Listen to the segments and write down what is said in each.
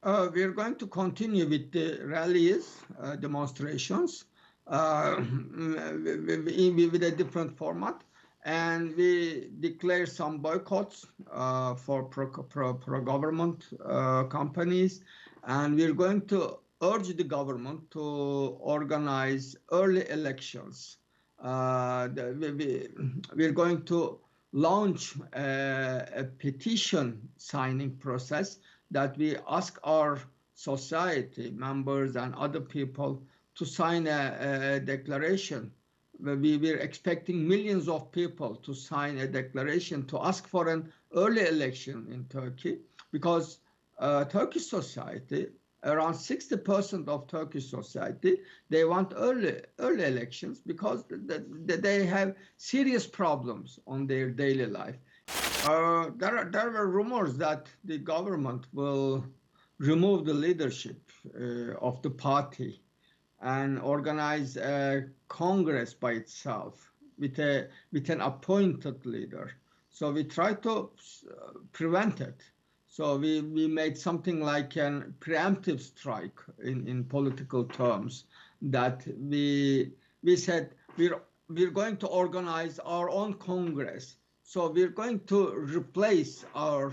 We're going to continue with the rallies, demonstrations, with a different format, and we declare some boycotts for pro-government companies, and we're going to urge the government to organize early elections. We're going to launch a petition signing process that we ask our society members and other people to sign a declaration. We're expecting millions of people to sign a declaration to ask for an early election in Turkey because Turkish society, around 60% of Turkish society, they want early elections because they have serious problems on their daily life. There were rumors that the government will remove the leadership of the party and organize a congress by itself with an appointed leader. So we try to prevent it. So we made something like an preemptive strike in political terms that we said we're going to organize our own congress. So we're going to replace our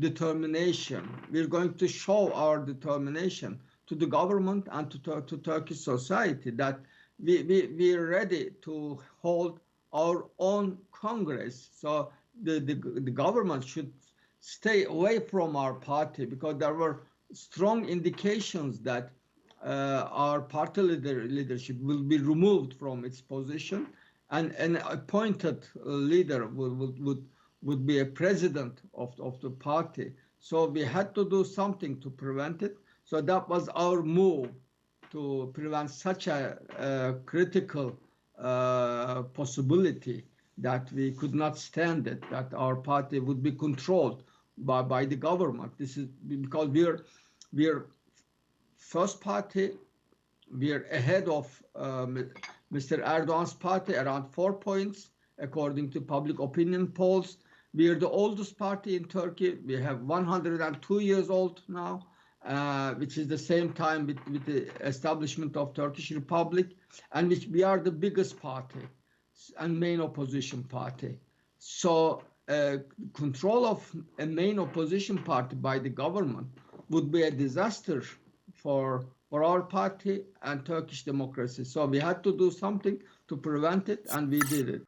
determination. We're going to show our determination to the government and to Turkish society that we're ready to hold our own Congress. So the government should stay away from our party because there were strong indications that our party leadership will be removed from its position and an appointed leader would be a president of the party. So we had to do something to prevent it. So that was our move to prevent such a critical possibility that we could not stand it, that our party would be controlled by the government. This is because we're first party, we're ahead of Mr. Erdogan's party around 4 points, according to public opinion polls. We are the oldest party in Turkey. We have 102 years old now, which is the same time with the establishment of Turkish Republic, and which we are the biggest party and main opposition party. So control of a main opposition party by the government would be a disaster for our party and Turkish democracy. So we had to do something to prevent it, and we did it.